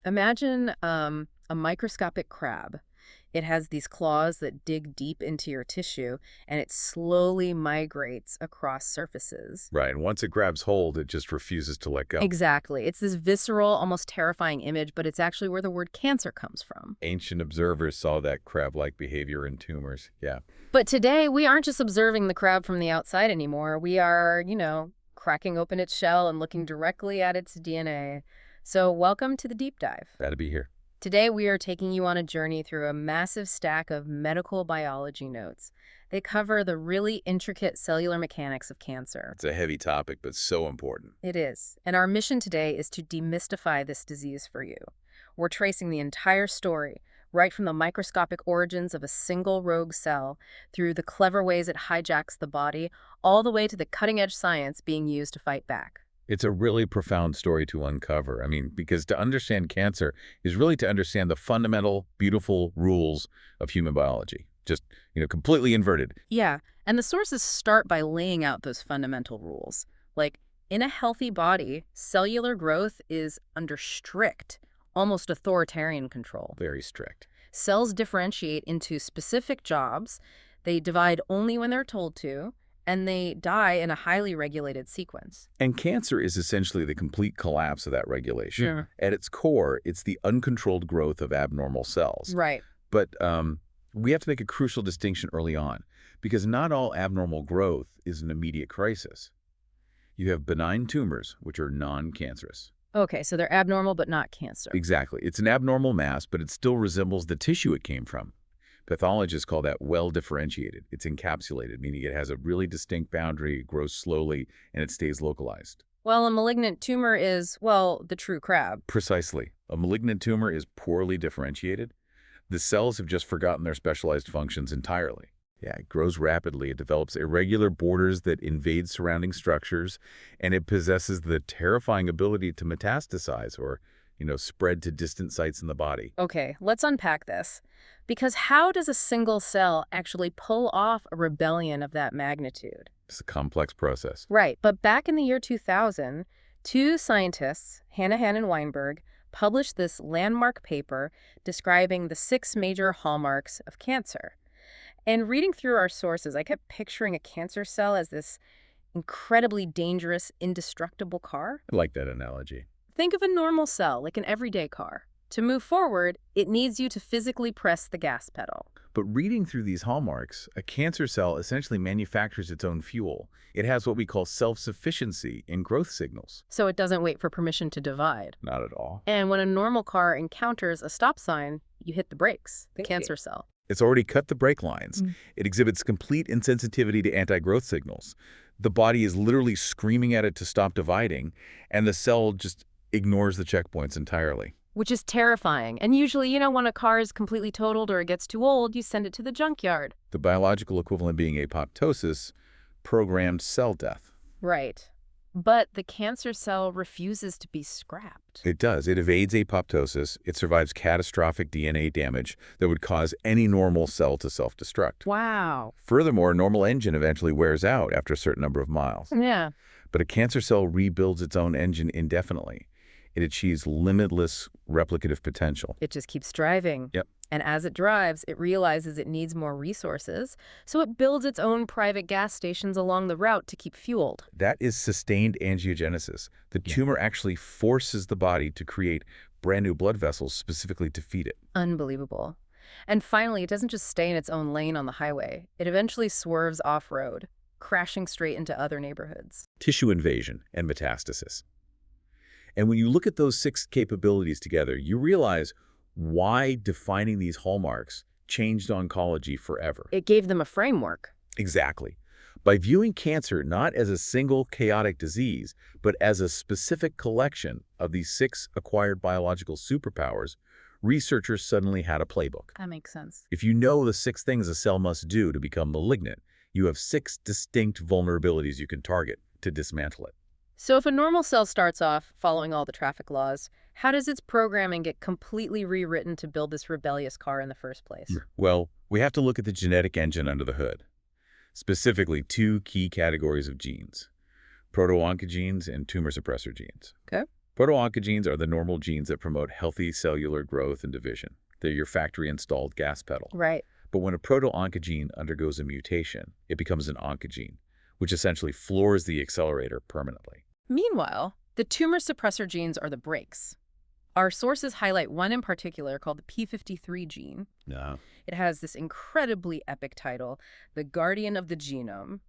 Imagine a microscopic crab. It has these claws that dig deep into your tissue, and it slowly migrates across surfaces. Right, and once it grabs hold, it just refuses to let go. Exactly. It's this visceral, almost terrifying image, but it's actually where the word cancer comes from. Ancient observers saw that crab-like behavior in tumors. Yeah. But today, we aren't just observing the crab from the outside anymore. We are, cracking open its shell and looking directly at its DNA. So welcome to the deep dive. Glad to be here. Today, we are taking you on a journey through a massive stack of medical biology notes. They cover the really intricate cellular mechanics of cancer. It's a heavy topic, but so important. It is. And our mission today is to demystify this disease for you. We're tracing the entire story, right from the microscopic origins of a single rogue cell, through the clever ways it hijacks the body, all the way to the cutting-edge science being used to fight back. It's a really profound story to uncover. Because to understand cancer is really to understand the fundamental, beautiful rules of human biology. Just, completely inverted. Yeah, and the sources start by laying out those fundamental rules. Like, in a healthy body, cellular growth is under strict, almost authoritarian control. Very strict. Cells differentiate into specific jobs. They divide only when they're told to, and they die in a highly regulated sequence. And cancer is essentially the complete collapse of that regulation. Sure. At its core, it's the uncontrolled growth of abnormal cells. Right. But we have to make a crucial distinction early on, because not all abnormal growth is an immediate crisis. You have benign tumors, which are non-cancerous. Okay, so they're abnormal but not cancer. Exactly. It's an abnormal mass, but it still resembles the tissue it came from. Pathologists call that well-differentiated. It's encapsulated, meaning it has a really distinct boundary, it grows slowly, and it stays localized. Well, a malignant tumor is, well, the true crab. Precisely. A malignant tumor is poorly differentiated. The cells have just forgotten their specialized functions entirely. Yeah, it grows rapidly. It develops irregular borders that invade surrounding structures, and it possesses the terrifying ability to metastasize or, spread to distant sites in the body. Okay, let's unpack this. Because how does a single cell actually pull off a rebellion of that magnitude? It's a complex process. Right, but back in the year 2000, two scientists, Hanahan and Weinberg, published this landmark paper describing the 6 major hallmarks of cancer. And reading through our sources, I kept picturing a cancer cell as this incredibly dangerous, indestructible car. I like that analogy. Think of a normal cell, like an everyday car. To move forward, it needs you to physically press the gas pedal. But reading through these hallmarks, a cancer cell essentially manufactures its own fuel. It has what we call self-sufficiency in growth signals. So it doesn't wait for permission to divide. Not at all. And when a normal car encounters a stop sign, you hit the brakes, the cancer cell. It's already cut the brake lines. It exhibits complete insensitivity to anti-growth signals. The body is literally screaming at it to stop dividing, and the cell just ignores the checkpoints entirely. Which is terrifying. And usually, when a car is completely totaled or it gets too old, you send it to the junkyard. The biological equivalent being apoptosis, programmed cell death. Right. But the cancer cell refuses to be scrapped. It does. It evades apoptosis. It survives catastrophic DNA damage that would cause any normal cell to self-destruct. Wow. Furthermore, a normal engine eventually wears out after a certain number of miles. Yeah. But a cancer cell rebuilds its own engine indefinitely. It achieves limitless replicative potential. It just keeps driving. Yep. And as it drives, it realizes it needs more resources, so it builds its own private gas stations along the route to keep fueled. That is sustained angiogenesis. The tumor actually forces the body to create brand new blood vessels specifically to feed it. Unbelievable. And finally, it doesn't just stay in its own lane on the highway. It eventually swerves off-road, crashing straight into other neighborhoods. Tissue invasion and metastasis. And when you look at those 6 capabilities together, you realize why defining these hallmarks changed oncology forever. It gave them a framework. Exactly. By viewing cancer not as a single chaotic disease, but as a specific collection of these 6 acquired biological superpowers, researchers suddenly had a playbook. That makes sense. If you know the 6 things a cell must do to become malignant, you have 6 distinct vulnerabilities you can target to dismantle it. So if a normal cell starts off following all the traffic laws, how does its programming get completely rewritten to build this rebellious car in the first place? Well, we have to look at the genetic engine under the hood. Specifically, 2 key categories of genes, proto-oncogenes and tumor suppressor genes. Okay. Proto-oncogenes are the normal genes that promote healthy cellular growth and division. They're your factory-installed gas pedal. Right. But when a proto-oncogene undergoes a mutation, it becomes an oncogene, which essentially floors the accelerator permanently. Meanwhile, the tumor suppressor genes are the brakes. Our sources highlight one in particular called the p53 gene. Yeah. It has this incredibly epic title, the guardian of the genome.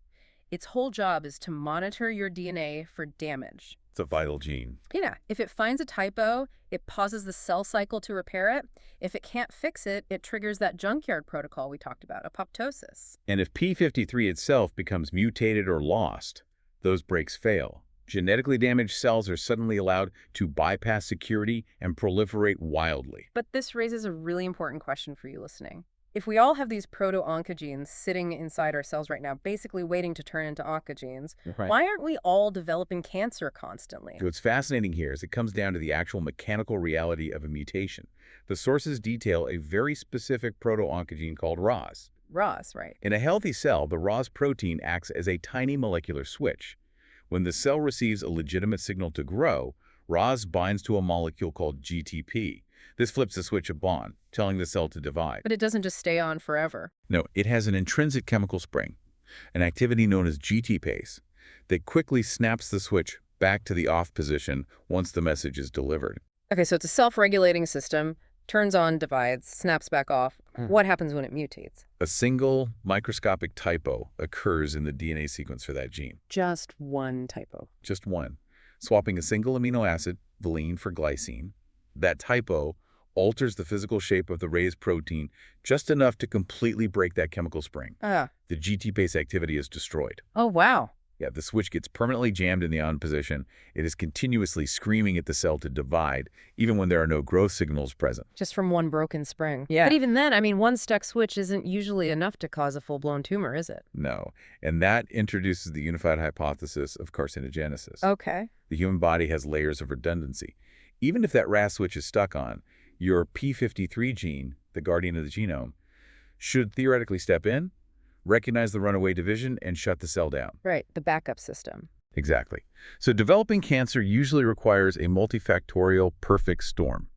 Its whole job is to monitor your DNA for damage. It's a vital gene. Yeah, if it finds a typo, it pauses the cell cycle to repair it. If it can't fix it, it triggers that junkyard protocol we talked about, apoptosis. And if p53 itself becomes mutated or lost, those brakes fail. Genetically damaged cells are suddenly allowed to bypass security and proliferate wildly. But this raises a really important question for you listening. If we all have these proto-oncogenes sitting inside our cells right now, basically waiting to turn into oncogenes, why aren't we all developing cancer constantly? What's fascinating here is it comes down to the actual mechanical reality of a mutation. The sources detail a very specific proto-oncogene called ROS. ROS, right. In a healthy cell, the ROS protein acts as a tiny molecular switch. When the cell receives a legitimate signal to grow, ROS binds to a molecule called GTP. This flips the switch on, telling the cell to divide. But it doesn't just stay on forever. No, it has an intrinsic chemical spring, an activity known as GTPase, that quickly snaps the switch back to the off position once the message is delivered. Okay, so it's a self-regulating system, turns on, divides, snaps back off. What happens when it mutates? A single microscopic typo occurs in the DNA sequence for that gene. Just one typo. Just one. Swapping a single amino acid, valine for glycine. That typo alters the physical shape of the raised protein just enough to completely break that chemical spring. The GTPase activity is destroyed. Oh, wow. Yeah, the switch gets permanently jammed in the on position. It is continuously screaming at the cell to divide, even when there are no growth signals present. Just from one broken spring. Yeah. But even then, I mean, one stuck switch isn't usually enough to cause a full-blown tumor, is it? No. And that introduces the unified hypothesis of carcinogenesis. Okay. The human body has layers of redundancy. Even if that RAS switch is stuck on, your p53 gene, the guardian of the genome, should theoretically step in, recognize the runaway division, and shut the cell down. Right, the backup system. Exactly. So developing cancer usually requires a multifactorial perfect storm.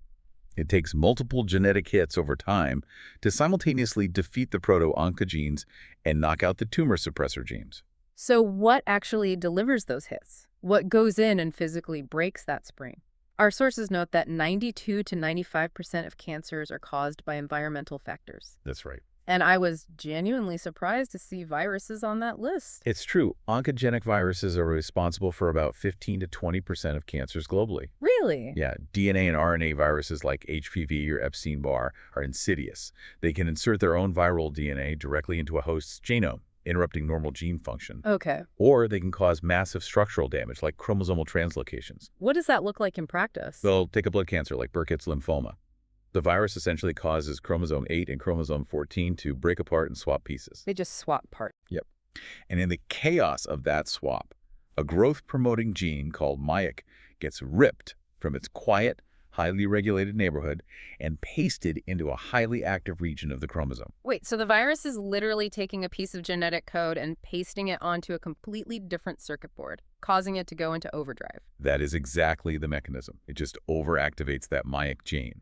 It takes multiple genetic hits over time to simultaneously defeat the proto-oncogenes and knock out the tumor suppressor genes. So what actually delivers those hits? What goes in and physically breaks that spring? Our sources note that 92 to 95% of cancers are caused by environmental factors. That's right. And I was genuinely surprised to see viruses on that list. It's true. Oncogenic viruses are responsible for about 15 to 20% of cancers globally. Really? Yeah, DNA and RNA viruses like HPV or Epstein-Barr are insidious. They can insert their own viral DNA directly into a host's genome, interrupting normal gene function. Okay. Or they can cause massive structural damage like chromosomal translocations. What does that look like in practice? They'll take a blood cancer like Burkitt's lymphoma. The virus essentially causes chromosome 8 and chromosome 14 to break apart and swap pieces. They just swap parts. Yep. And in the chaos of that swap, a growth-promoting gene called MYC gets ripped from its quiet, highly regulated neighborhood and pasted into a highly active region of the chromosome. Wait, so the virus is literally taking a piece of genetic code and pasting it onto a completely different circuit board, causing it to go into overdrive. That is exactly the mechanism. It just overactivates that MYC gene.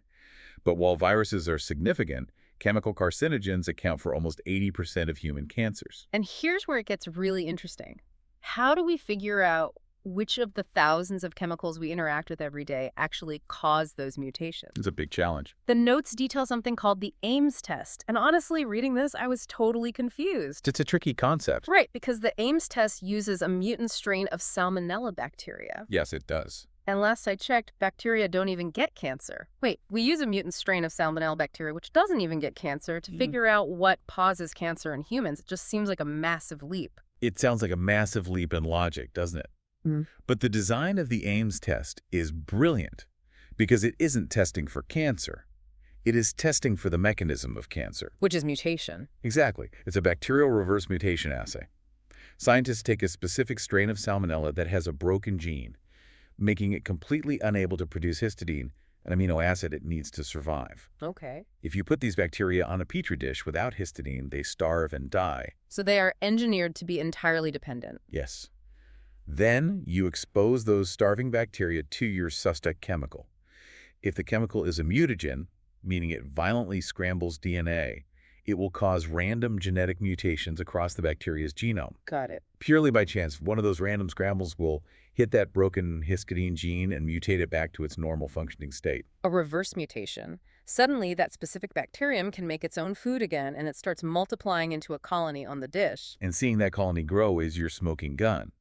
But while viruses are significant, chemical carcinogens account for almost 80% of human cancers. And here's where it gets really interesting. How do we figure out which of the thousands of chemicals we interact with every day actually cause those mutations? It's a big challenge. The notes detail something called the Ames test. And honestly, reading this, I was totally confused. It's a tricky concept. Right, because the Ames test uses a mutant strain of Salmonella bacteria. Yes, it does. And last I checked, bacteria don't even get cancer. Wait, we use a mutant strain of Salmonella bacteria, which doesn't even get cancer, to figure out what causes cancer in humans. It just seems like a massive leap. It sounds like a massive leap in logic, doesn't it? But the design of the Ames test is brilliant because it isn't testing for cancer. It is testing for the mechanism of cancer. Which is mutation. Exactly. It's a bacterial reverse mutation assay. Scientists take a specific strain of Salmonella that has a broken gene, making it completely unable to produce histidine, an amino acid it needs to survive. Okay. If you put these bacteria on a petri dish without histidine, they starve and die. So they are engineered to be entirely dependent. Yes. Then you expose those starving bacteria to your suspect chemical. If the chemical is a mutagen, meaning it violently scrambles DNA, it will cause random genetic mutations across the bacteria's genome. Got it. Purely by chance, one of those random scrambles will hit that broken histidine gene and mutate it back to its normal functioning state. A reverse mutation. Suddenly, that specific bacterium can make its own food again, and it starts multiplying into a colony on the dish. And seeing that colony grow is your smoking gun.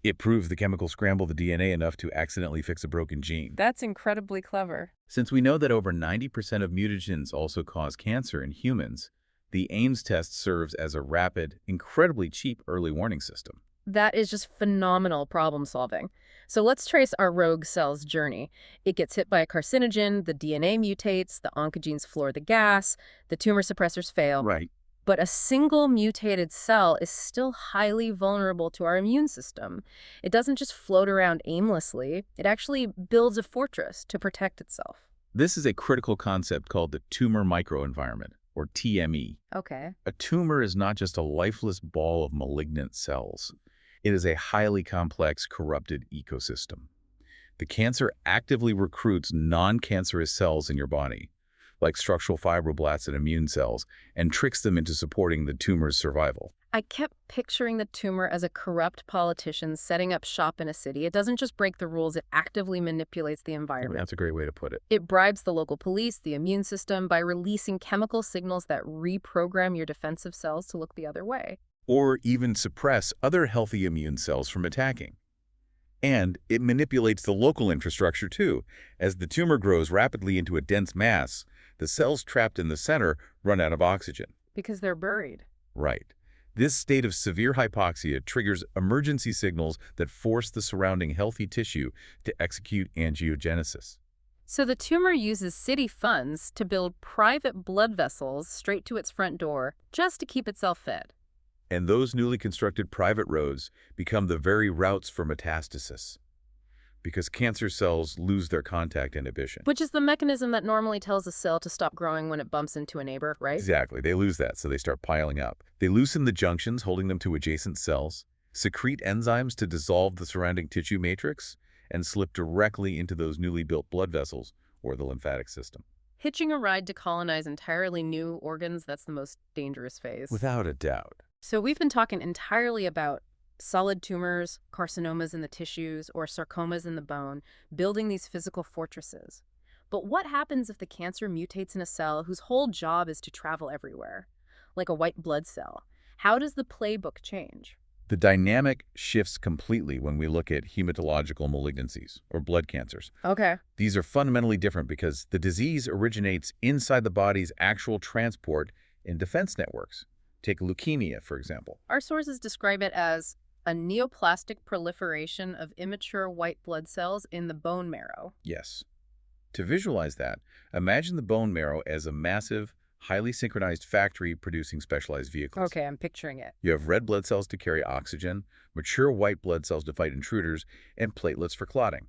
It proves the chemical scrambled the DNA enough to accidentally fix a broken gene. That's incredibly clever. Since we know that over 90% of mutagens also cause cancer in humans, the Ames test serves as a rapid, incredibly cheap early warning system. That is just phenomenal problem solving. So let's trace our rogue cell's journey. It gets hit by a carcinogen, the DNA mutates, the oncogenes floor the gas, the tumor suppressors fail. Right. But a single mutated cell is still highly vulnerable to our immune system. It doesn't just float around aimlessly. It actually builds a fortress to protect itself. This is a critical concept called the tumor microenvironment, or TME. Okay. A tumor is not just a lifeless ball of malignant cells. It is a highly complex, corrupted ecosystem. The cancer actively recruits non-cancerous cells in your body, like structural fibroblasts and immune cells, and tricks them into supporting the tumor's survival. I kept picturing the tumor as a corrupt politician setting up shop in a city. It doesn't just break the rules, it actively manipulates the environment. That's a great way to put it. It bribes the local police, the immune system, by releasing chemical signals that reprogram your defensive cells to look the other way. Or even suppress other healthy immune cells from attacking. And it manipulates the local infrastructure too. As the tumor grows rapidly into a dense mass, the cells trapped in the center run out of oxygen. Because they're buried. Right. This state of severe hypoxia triggers emergency signals that force the surrounding healthy tissue to execute angiogenesis. So the tumor uses city funds to build private blood vessels straight to its front door just to keep itself fed. And those newly constructed private roads become the very routes for metastasis, because cancer cells lose their contact inhibition. Which is the mechanism that normally tells a cell to stop growing when it bumps into a neighbor, right? Exactly. They lose that, so they start piling up. They loosen the junctions, holding them to adjacent cells, secrete enzymes to dissolve the surrounding tissue matrix, and slip directly into those newly built blood vessels or the lymphatic system. Hitching a ride to colonize entirely new organs, that's the most dangerous phase. Without a doubt. So we've been talking entirely about solid tumors, carcinomas in the tissues, or sarcomas in the bone, building these physical fortresses. But what happens if the cancer mutates in a cell whose whole job is to travel everywhere, like a white blood cell? How does the playbook change? The dynamic shifts completely when we look at hematological malignancies, or blood cancers. Okay. These are fundamentally different because the disease originates inside the body's actual transport and defense networks. Take leukemia, for example. Our sources describe it as a neoplastic proliferation of immature white blood cells in the bone marrow. Yes. To visualize that, imagine the bone marrow as a massive, highly synchronized factory producing specialized vehicles. Okay, I'm picturing it. You have red blood cells to carry oxygen, mature white blood cells to fight intruders, and platelets for clotting.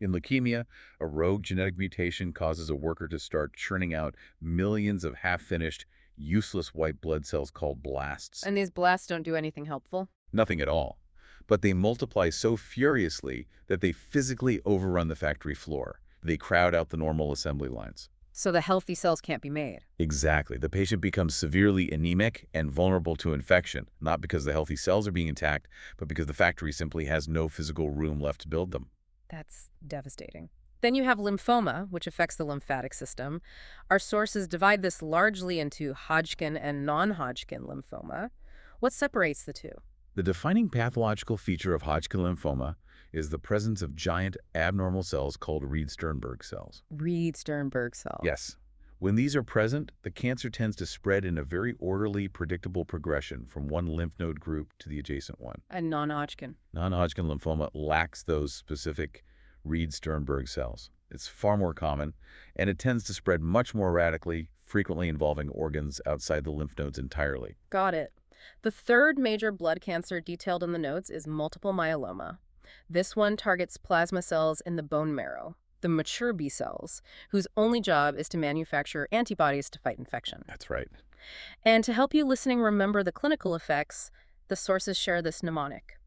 In leukemia, a rogue genetic mutation causes a worker to start churning out millions of half-finished, useless white blood cells called blasts. And these blasts don't do anything helpful? Nothing at all. But they multiply so furiously that they physically overrun the factory floor. They crowd out the normal assembly lines. So the healthy cells can't be made. Exactly. The patient becomes severely anemic and vulnerable to infection, not because the healthy cells are being attacked, but because the factory simply has no physical room left to build them. That's devastating. Then you have lymphoma, which affects the lymphatic system. Our sources divide this largely into Hodgkin and non-Hodgkin lymphoma. What separates the two? The defining pathological feature of Hodgkin lymphoma is the presence of giant abnormal cells called Reed-Sternberg cells. Reed-Sternberg cells. Yes. When these are present, the cancer tends to spread in a very orderly, predictable progression from one lymph node group to the adjacent one. And non-Hodgkin. Non-Hodgkin lymphoma lacks those specific Reed-Sternberg cells. It's far more common, and it tends to spread much more radically, frequently involving organs outside the lymph nodes entirely. Got it. The third major blood cancer detailed in the notes is multiple myeloma. This one targets plasma cells in the bone marrow, the mature B cells, whose only job is to manufacture antibodies to fight infection. That's right. And to help you listening remember the clinical effects, the sources share this mnemonic.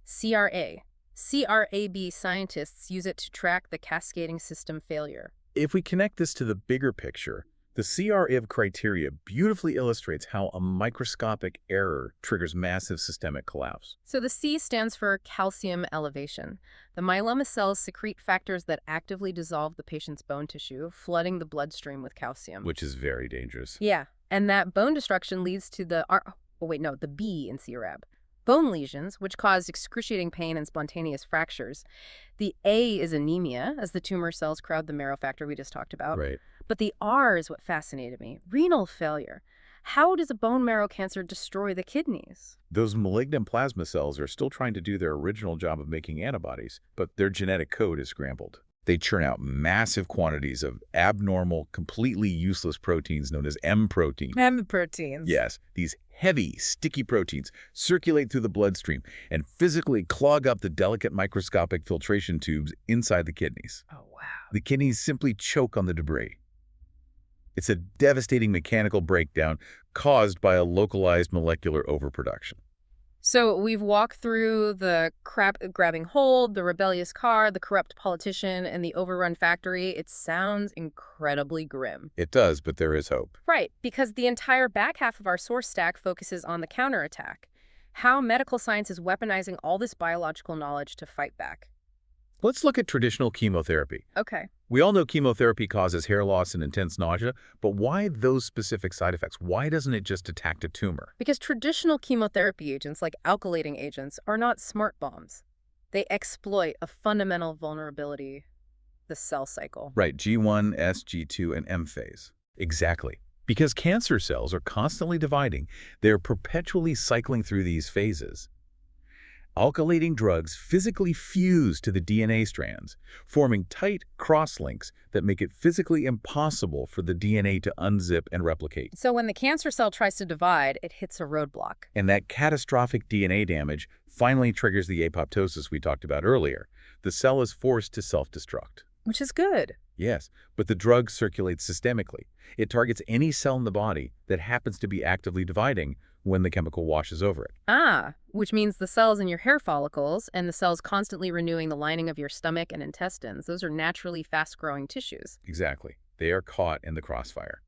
CRA, CRAB scientists use it to track the cascading system failure. If we connect this to the bigger picture, the CRIV criteria beautifully illustrates how a microscopic error triggers massive systemic collapse. So the C stands for calcium elevation. The myeloma cells secrete factors that actively dissolve the patient's bone tissue, flooding the bloodstream with calcium. Which is very dangerous. Yeah, and that bone destruction leads to the B in CRAB. Bone lesions, which cause excruciating pain and spontaneous fractures. The A is anemia, as the tumor cells crowd the marrow factor we just talked about. Right. But the R is what fascinated me, renal failure. How does a bone marrow cancer destroy the kidneys? Those malignant plasma cells are still trying to do their original job of making antibodies, but their genetic code is scrambled. They churn out massive quantities of abnormal, completely useless proteins known as M protein. M proteins. Yes, these heavy, sticky proteins circulate through the bloodstream and physically clog up the delicate microscopic filtration tubes inside the kidneys. Oh, wow. The kidneys simply choke on the debris. It's a devastating mechanical breakdown caused by a localized molecular overproduction. So we've walked through the crap-grabbing hold, the rebellious car, the corrupt politician, and the overrun factory. It sounds incredibly grim. It does, but there is hope. Right, because the entire back half of our source stack focuses on the counterattack. How medical science is weaponizing all this biological knowledge to fight back. Let's look at traditional chemotherapy. Okay. We all know chemotherapy causes hair loss and intense nausea, but why those specific side effects? Why doesn't it just attack the tumor? Because traditional chemotherapy agents, like alkylating agents, are not smart bombs. They exploit a fundamental vulnerability, the cell cycle. Right, G1, S, G2, and M phase. Exactly. Because cancer cells are constantly dividing, they're perpetually cycling through these phases. Alkylating drugs physically fuse to the DNA strands, forming tight crosslinks that make it physically impossible for the DNA to unzip and replicate. So when the cancer cell tries to divide, it hits a roadblock. And that catastrophic DNA damage finally triggers the apoptosis we talked about earlier. The cell is forced to self-destruct. Which is good. Yes, but the drug circulates systemically. It targets any cell in the body that happens to be actively dividing when the chemical washes over it. Ah, which means the cells in your hair follicles and the cells constantly renewing the lining of your stomach and intestines, those are naturally fast-growing tissues. Exactly. They are caught in the crossfire.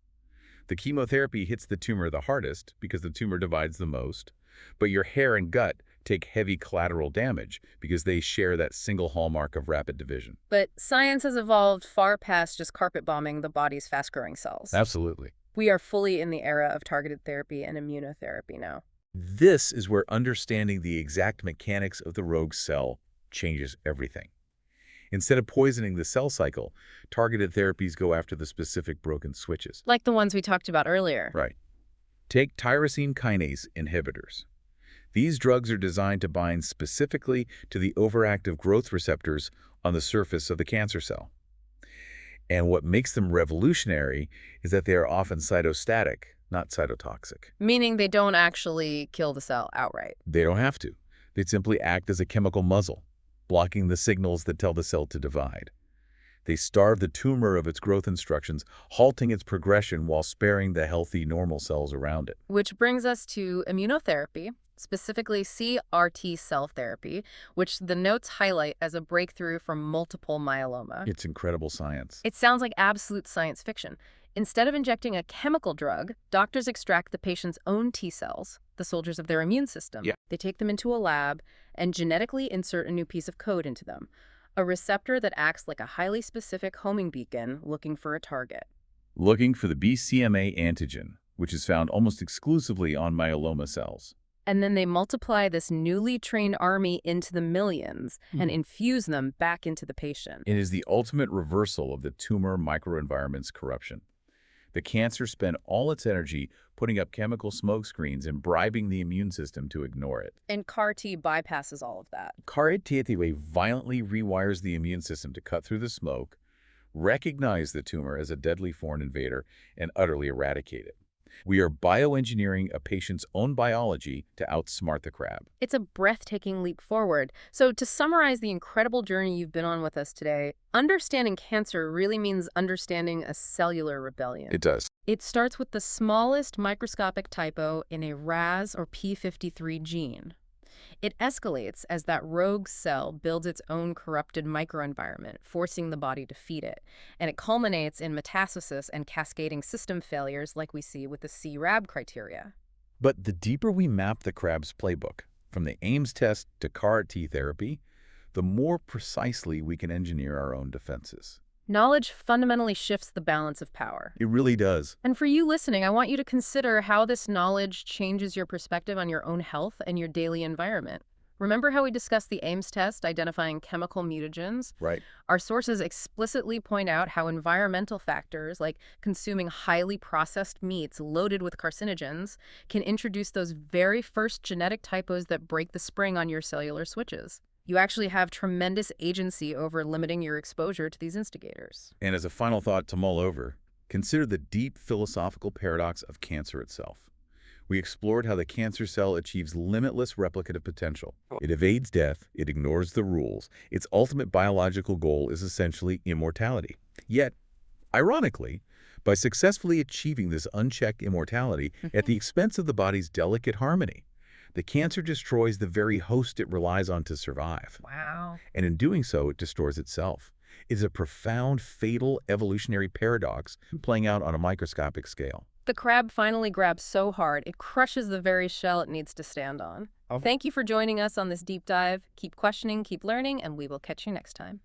The chemotherapy hits the tumor the hardest because the tumor divides the most, but your hair and gut take heavy collateral damage because they share that single hallmark of rapid division. But science has evolved far past just carpet bombing the body's fast-growing cells. Absolutely. We are fully in the era of targeted therapy and immunotherapy now. This is where understanding the exact mechanics of the rogue cell changes everything. Instead of poisoning the cell cycle, targeted therapies go after the specific broken switches. Like the ones we talked about earlier. Right. Take tyrosine kinase inhibitors. These drugs are designed to bind specifically to the overactive growth receptors on the surface of the cancer cell. And what makes them revolutionary is that they are often cytostatic, not cytotoxic. Meaning they don't actually kill the cell outright. They don't have to. They simply act as a chemical muzzle, blocking the signals that tell the cell to divide. They starve the tumor of its growth instructions, halting its progression while sparing the healthy, normal cells around it. Which brings us to immunotherapy, specifically CRT cell therapy, which the notes highlight as a breakthrough for multiple myeloma. It's incredible science. It sounds like absolute science fiction. Instead of injecting a chemical drug, doctors extract the patient's own T cells, the soldiers of their immune system. Yeah. They take them into a lab and genetically insert a new piece of code into them, a receptor that acts like a highly specific homing beacon looking for a target. Looking for the BCMA antigen, which is found almost exclusively on myeloma cells. And then they multiply this newly trained army into the millions and infuse them back into the patient. It is the ultimate reversal of the tumor microenvironment's corruption. The cancer spent all its energy putting up chemical smoke screens and bribing the immune system to ignore it. And CAR-T bypasses all of that. CAR-T violently rewires the immune system to cut through the smoke, recognize the tumor as a deadly foreign invader, and utterly eradicate it. We are bioengineering a patient's own biology to outsmart the crab. It's a breathtaking leap forward. So to summarize the incredible journey you've been on with us today, understanding cancer really means understanding a cellular rebellion. It does. It starts with the smallest microscopic typo in a RAS or P53 gene. It escalates as that rogue cell builds its own corrupted microenvironment, forcing the body to feed it. And it culminates in metastasis and cascading system failures like we see with the CRAB criteria. But the deeper we map the crab's playbook, from the Ames test to CAR-T therapy, the more precisely we can engineer our own defenses. Knowledge fundamentally shifts the balance of power. It really does. And for you listening, I want you to consider how this knowledge changes your perspective on your own health and your daily environment. Remember how we discussed the Ames test identifying chemical mutagens? Right. Our sources explicitly point out how environmental factors, like consuming highly processed meats loaded with carcinogens, can introduce those very first genetic typos that break the spring on your cellular switches. You actually have tremendous agency over limiting your exposure to these instigators. And as a final thought to mull over, consider the deep philosophical paradox of cancer itself. We explored how the cancer cell achieves limitless replicative potential. It evades death, it ignores the rules. Its ultimate biological goal is essentially immortality. Yet, ironically, by successfully achieving this unchecked immortality at the expense of the body's delicate harmony, the cancer destroys the very host it relies on to survive. Wow. And in doing so, it destroys itself. It is a profound, fatal evolutionary paradox playing out on a microscopic scale. The crab finally grabs so hard, it crushes the very shell it needs to stand on. Thank you for joining us on this deep dive. Keep questioning, keep learning, and we will catch you next time.